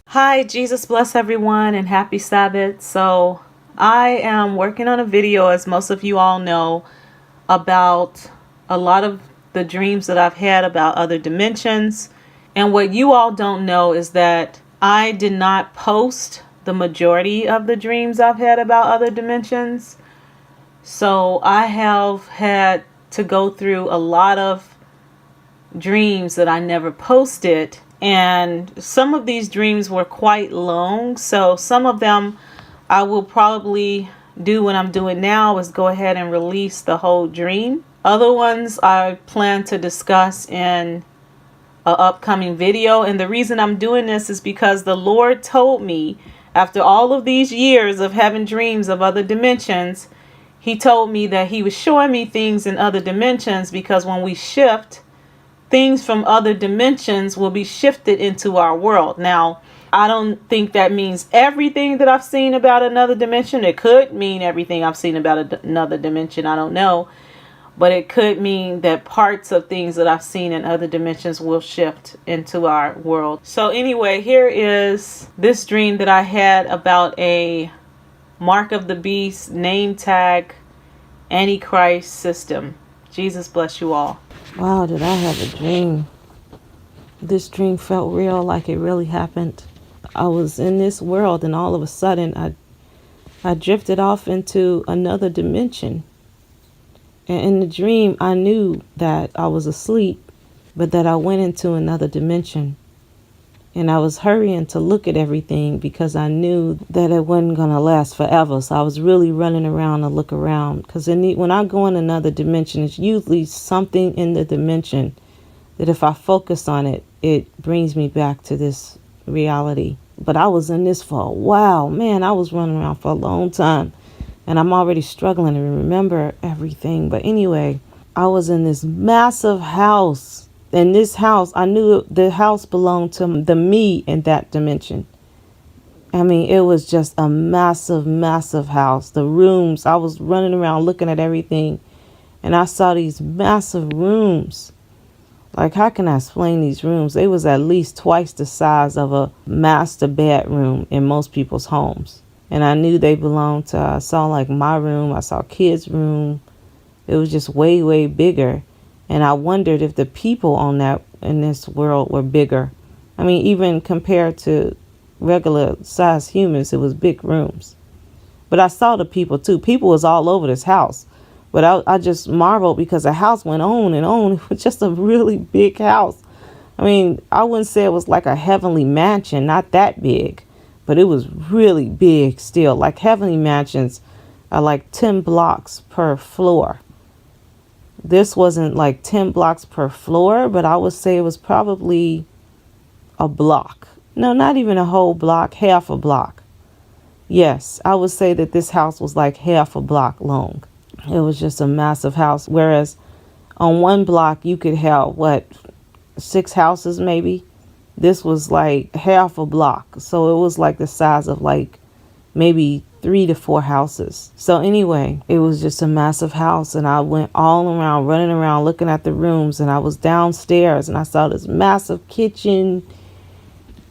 Hi, Jesus bless everyone and happy Sabbath. So, I am working on a video, as most of you all know, about a lot of the dreams that I've had about other dimensions. And what you all don't know is that I did not post the majority of the dreams I've had about other dimensions. So, I have had to go through a lot of dreams that I never posted. And some of these dreams were quite long. So some of them I will probably do what I'm doing now, is go ahead and release the whole dream. Other ones I plan to discuss in an upcoming video. And the reason I'm doing this is because the Lord told me, after all of these years of having dreams of other dimensions, He told me that He was showing me things in other dimensions, because when we shift, things from other dimensions will be shifted into our world. Now, I don't think that means everything that I've seen about another dimension. It could mean everything I've seen about another dimension. I don't know. But it could mean that parts of things that I've seen in other dimensions will shift into our world. So anyway, here is this dream that I had about a Mark of the Beast, Nametag, Antichrist system. Jesus bless you all. Wow, did I have a dream? This dream felt real, like it really happened. I was in this world, and all of a sudden I drifted off into another dimension. And in the dream, I knew that I was asleep, but that I went into another dimension. And I was hurrying to look at everything because I knew that it wasn't going to last forever. So I was really running around to look around. Because when I go in another dimension, it's usually something in the dimension that if I focus on it, it brings me back to this reality. But I was in this for a while. Man, I was running around for a long time. And I'm already struggling to remember everything. But anyway, I was in this massive house. In this house, I knew the house belonged to the me in that dimension. I mean, it was just a massive, massive house. The rooms, I was running around looking at everything, and I saw these massive rooms. Like, how can I explain these rooms? They was at least twice the size of a master bedroom in most people's homes. And I knew they belonged to, I saw like my room, I saw kids' room. It was just way, way bigger. And I wondered if the people on that in this world were bigger. I mean, even compared to regular sized humans, it was big rooms. But I saw the people too. People was all over this house. But I just marveled because the house went on and on. It was just a really big house. I mean, I wouldn't say it was like a heavenly mansion, not that big, but it was really big still. Like heavenly mansions are like 10 blocks per floor. This wasn't like 10 blocks per floor, but I would say it was probably a block. No, not even a whole block, half a block. Yes, I would say that this house was like half a block long. It was just a massive house. Whereas on one block, you could have, 6 houses maybe? This was like half a block. So it was like the size of like maybe 3 to 4 houses. So anyway, it was just a massive house, and I went all around, running around, looking at the rooms, and I was downstairs, and I saw this massive kitchen,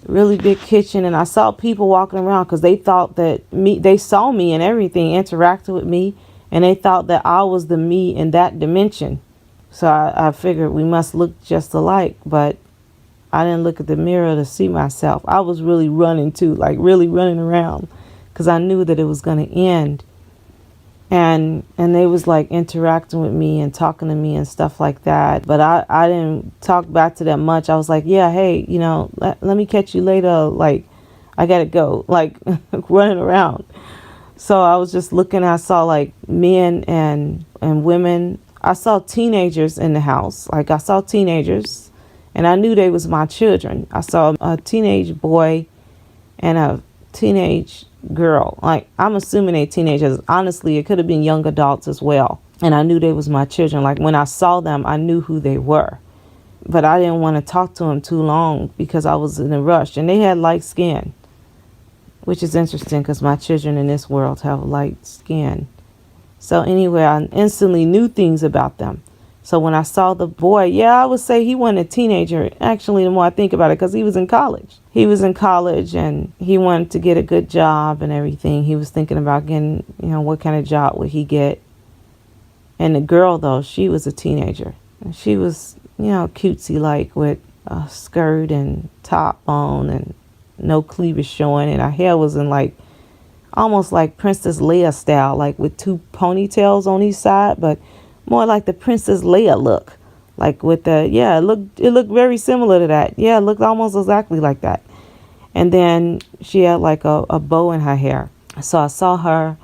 really big kitchen, and I saw people walking around because they thought that they saw me and everything, interacted with me, and they thought that I was the me in that dimension. So I figured we must look just alike, but I didn't look at the mirror to see myself. I was really running too, like really running around, because I knew that it was going to end. And they was like interacting with me and talking to me and stuff like that. But I didn't talk back to them much. I was like, yeah, hey, let me catch you later. Like, I got to go, like running around. So I was just looking. I saw like men and women. I saw teenagers in the house. Like, I saw teenagers, and I knew they was my children. I saw a teenage boy and a teenage girl. Like, I'm assuming they teenagers. Honestly, it could have been young adults as well. And I knew they was my children. Like, when I saw them, I knew who they were. But I didn't want to talk to them too long because I was in a rush. And they had light skin, which is interesting because my children in this world have light skin. So anyway, I instantly knew things about them. So when I saw the boy, yeah, I would say he wasn't a teenager. Actually, the more I think about it, because he was in college. He was in college and he wanted to get a good job and everything. He was thinking about getting, what kind of job would he get. And the girl, though, she was a teenager. And she was, cutesy like with a skirt and top on and no cleavage showing. And her hair was in like almost like Princess Leia style, like with two ponytails on each side, but more like the Princess Leia look. Like with the, it looked very similar to that. Yeah, it looked almost exactly like that. And then she had like a bow in her hair. So I saw her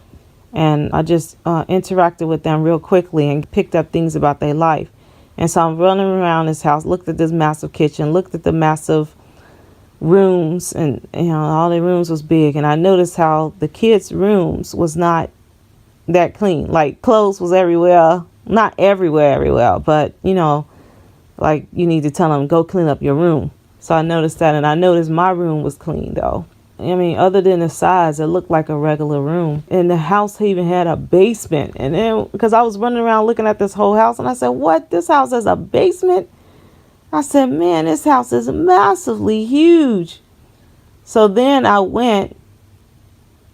and I just interacted with them real quickly and picked up things about their life. And so I'm running around this house, looked at this massive kitchen, looked at the massive rooms, and all the rooms was big. And I noticed how the kids' rooms was not that clean. Like clothes was everywhere. Not everywhere, but like you need to tell them, go clean up your room. So I noticed that, and I noticed my room was clean though. I mean, other than the size, it looked like a regular room. And the house even had a basement. And then, because I was running around looking at this whole house, and I said, what? This house has a basement? I said, man, this house is massively huge. So then I went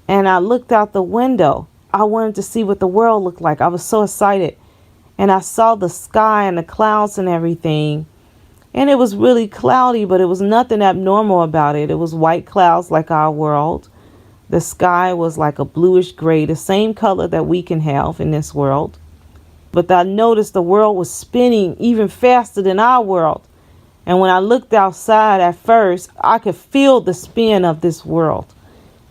and I looked out the window. I wanted to see what the world looked like. I was so excited. And I saw the sky and the clouds and everything. And it was really cloudy, but it was nothing abnormal about it. It was white clouds like our world. The sky was like a bluish gray, the same color that we can have in this world. But I noticed the world was spinning even faster than our world. And when I looked outside at first, I could feel the spin of this world.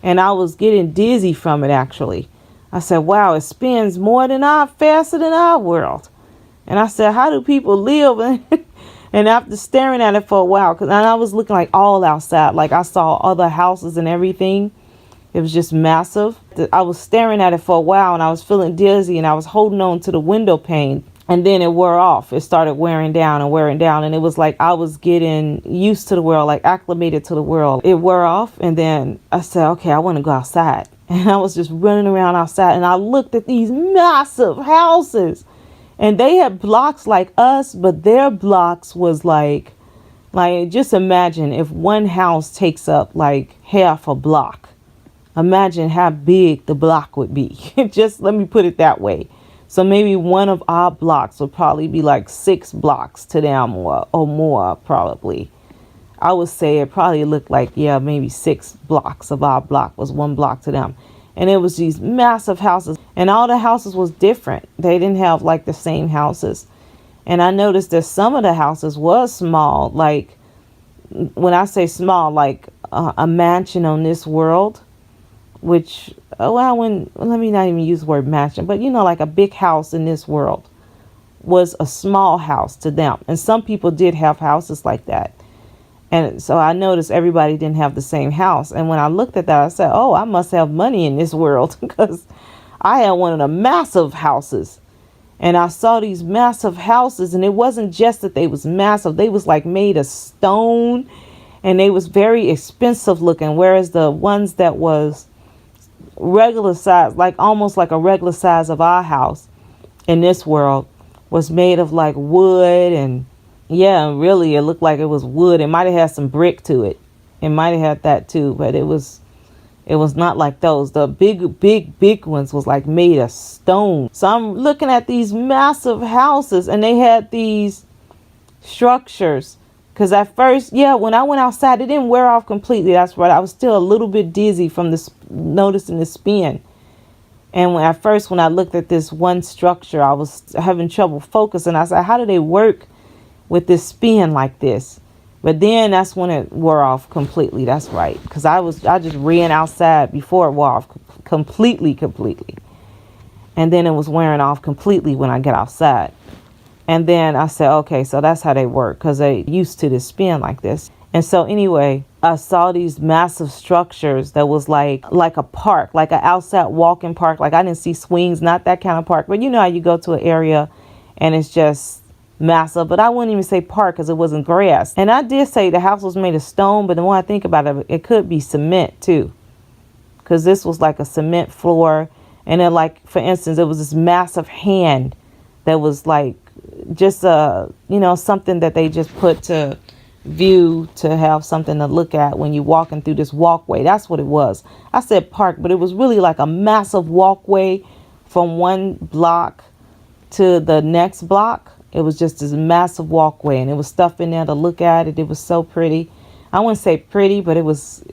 And I was getting dizzy from it, actually. I said, wow, it spins faster than our world. And I said, how do people live? And after staring at it for a while, and I was looking like all outside, like I saw other houses and everything. It was just massive. I was staring at it for a while and I was feeling dizzy and I was holding on to the window pane. And then it wore off. It started wearing down and wearing down. And it was like I was getting used to the world, like acclimated to the world. It wore off. And then I said, okay, I want to go outside. And I was just running around outside. And I looked at these massive houses. And they had blocks like us, but their blocks was like just imagine if one house takes up like half a block. Imagine how big the block would be. Just let me put it that way. So maybe one of our blocks would probably be like 6 blocks to them or more probably. I would say it probably looked like, maybe 6 blocks of our block was 1 block to them. And it was these massive houses. And all the houses was different. They didn't have like the same houses. And I noticed that some of the houses was small. Like when I say small, like a mansion on this world. Which, let me not even use the word mansion. But like a big house in this world was a small house to them. And some people did have houses like that. And so I noticed everybody didn't have the same house. And when I looked at that, I said, oh, I must have money in this world because I had one of the massive houses. And I saw these massive houses, and it wasn't just that they was massive. They was like made of stone, and they was very expensive looking. Whereas the ones that was regular size, like almost like a regular size of our house in this world, was made of like wood and really, it looked like it was wood. It might have had some brick to it. It might have had that too, but it was not like those. The big ones was like made of stone. So I'm looking at these massive houses, and they had these structures. Because at first, when I went outside, it didn't wear off completely. That's right. I was still a little bit dizzy from this, noticing the spin. And when I looked at this one structure, I was having trouble focusing. I said, how do they work with this spin like this? But then that's when it wore off completely. That's right. Because I just ran outside before it wore off completely. And then it was wearing off completely when I got outside. And then I said, okay, so that's how they work, because they used to this spin like this. And so anyway, I saw these massive structures that was like a park, like an outside walking park. Like I didn't see swings, not that kind of park. But you know how you go to an area and it's just massive. But I wouldn't even say park because it wasn't grass. And I did say the house was made of stone, but the more I think about it, it could be cement too. Because this was like a cement floor. And then like, for instance, it was this massive hand that was like just something that they just put to view, to have something to look at when you're walking through this walkway. That's what it was. I said park, but it was really like a massive walkway from one block to the next block. It was just this massive walkway, and it was stuff in there to look at. It was so pretty. I wouldn't say pretty, but it was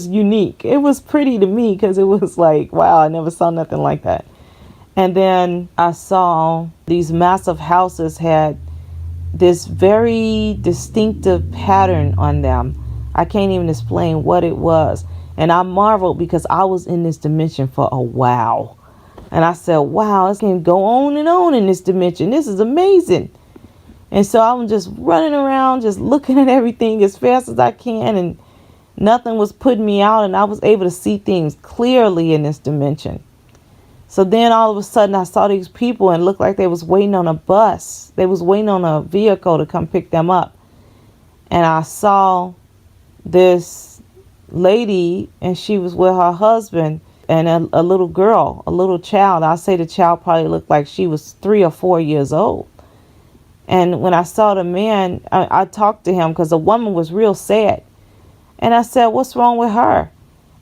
unique. It was pretty to me because it was like, wow, I never saw nothing like that. And then I saw these massive houses had this very distinctive pattern on them. I can't even explain what it was. And I marveled because I was in this dimension for a while. And I said, wow, it can go on and on in this dimension. This is amazing. And so I'm just running around, just looking at everything as fast as I can. And nothing was putting me out. And I was able to see things clearly in this dimension. So then all of a sudden I saw these people and it looked like they was waiting on a bus. They was waiting on a vehicle to come pick them up. And I saw this lady, and she was with her husband and a little girl, a little child. I'll say the child probably looked like she was 3 or 4 years old. And when I saw the man, I talked to him because the woman was real sad. And I said, what's wrong with her?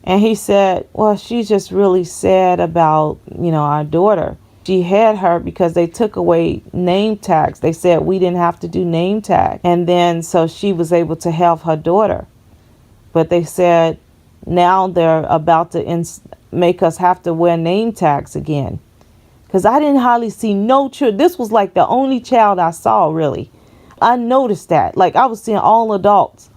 And he said, well, she's just really sad about, our daughter. She had her because they took away name tags. They said we didn't have to do name tag. And then so she was able to have her daughter. But they said now they're about to make us have to wear name tags again. Because I didn't hardly see no children. This was like the only child I saw, really. I noticed that. Like I was seeing all adults.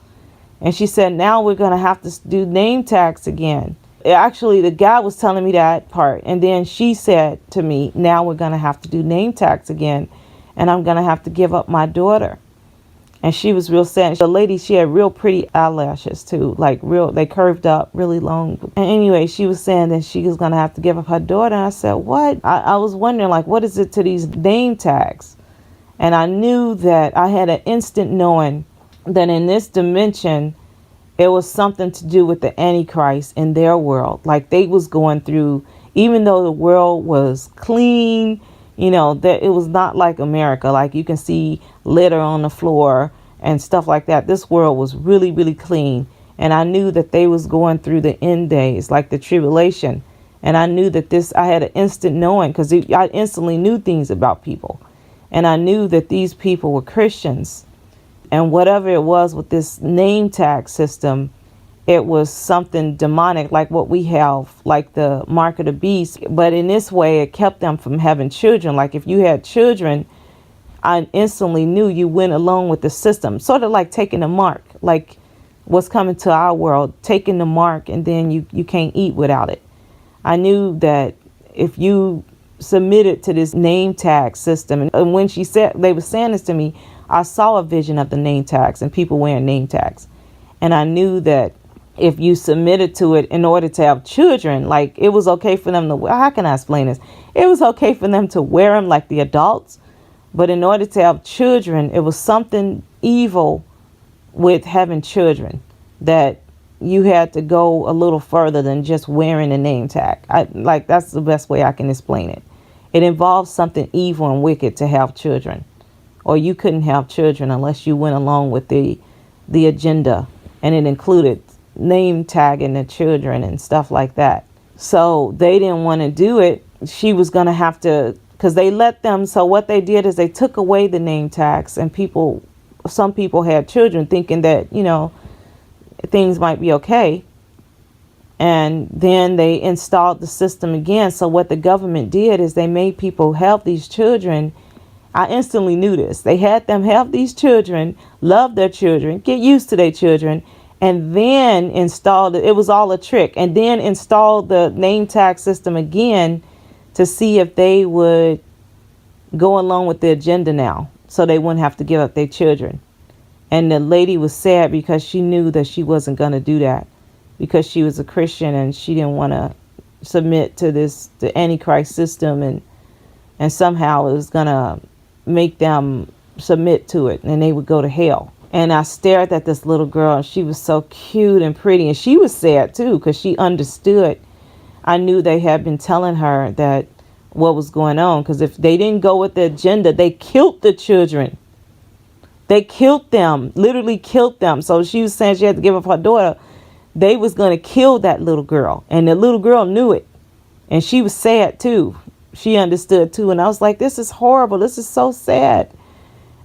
And she said, now we're going to have to do name tags again. Actually, the guy was telling me that part. And then she said to me, now we're going to have to do name tags again. And I'm going to have to give up my daughter. And she was real sad. The lady, she had real pretty eyelashes too. Like they curved up really long. And anyway, she was saying that she was going to have to give up her daughter. And I said, what? I was wondering, like, what is it to these name tags? And I knew that I had an instant knowing that in this dimension, it was something to do with the Antichrist in their world. Like they was going through, even though the world was clean, that it was not like America. Like you can see litter on the floor and stuff like that. This world was really, really clean. And I knew that they was going through the end days, like the tribulation. And I knew that I had an instant knowing because I instantly knew things about people. And I knew that these people were Christians. And whatever it was with this name tag system, it was something demonic like what we have, like the mark of the beast. But in this way, it kept them from having children. Like if you had children, I instantly knew you went along with the system. Sort of like taking a mark, like what's coming to our world, taking the mark and then you can't eat without it. I knew that if you submitted to this name tag system, and when they were saying this to me, I saw a vision of the name tags and people wearing name tags. And I knew that if you submitted to it in order to have children, like it was okay for them to, how can I explain this? It was okay for them to wear them like the adults. But in order to have children, it was something evil with having children that you had to go a little further than just wearing a name tag. That's the best way I can explain it. It involves something evil and wicked to have children. Or you couldn't have children unless you went along with the agenda. And it included name tagging the children and stuff like that. So they didn't want to do it. She was going to have to, because they let them. So what they did is they took away the name tags, and some people had children thinking that, things might be okay. And then they installed the system again. So what the government did is they made people have these children. I instantly knew this. They had them have these children, love their children, get used to their children, and then installed it. It was all a trick. And then installed the name tag system again to see if they would go along with the agenda now, so they wouldn't have to give up their children. And the lady was sad because she knew that she wasn't going to do that because she was a Christian and she didn't want to submit to the Antichrist system, and somehow it was going to make them submit to it and they would go to hell. And I stared at this little girl, and she was so cute and pretty, and she was sad too because she understood. I knew they had been telling her that what was going on. Because if they didn't go with the agenda, they killed the children. They killed them, literally killed them. So she was saying she had to give up her daughter. They was going to kill that little girl. And the little girl knew it. And she was sad too. She understood too. And I was like, this is horrible. This is so sad.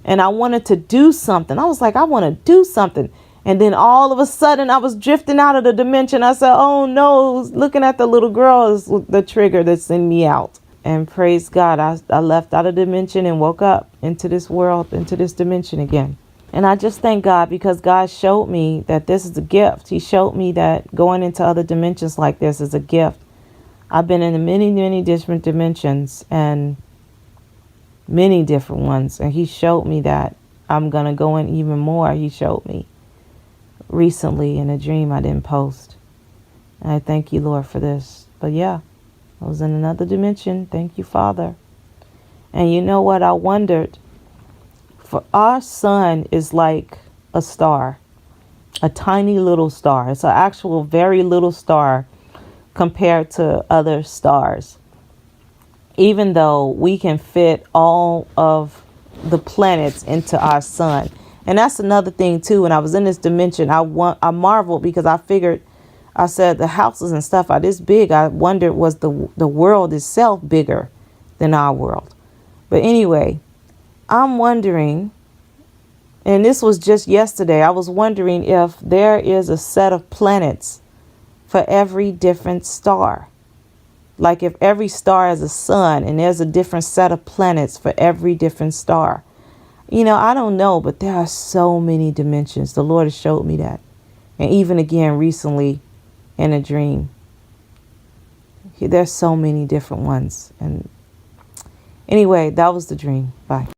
And I wanted to do something. I was like, I want to do something. And then all of a sudden I was drifting out of the dimension. I said, oh no, looking at the little girl is the trigger that's in me out. And praise God, I left out of dimension and woke up into this world, into this dimension again. And I just thank God, because God showed me that this is a gift. He showed me that going into other dimensions like this is a gift. I've been in many, many different dimensions, and many different ones. And he showed me that I'm going to go in even more. He showed me recently in a dream I didn't post. And I thank you, Lord, for this. But yeah, I was in another dimension. Thank you, Father. And you know what? I wondered, for our sun is like a star, a tiny little star. It's an actual very little star compared to other stars. Even though we can fit all of the planets into our sun. And that's another thing too. When I was in this dimension, I marveled, because I figured, I said the houses and stuff are this big. I wondered, was the world itself bigger than our world? But anyway, I'm wondering, and this was just yesterday, I was wondering if there is a set of planets for every different star. Like if every star is a sun and there's a different set of planets for every different star. You know, I don't know, but there are so many dimensions. The Lord has showed me that. And even again recently in a dream. There's so many different ones. And anyway, that was the dream. Bye.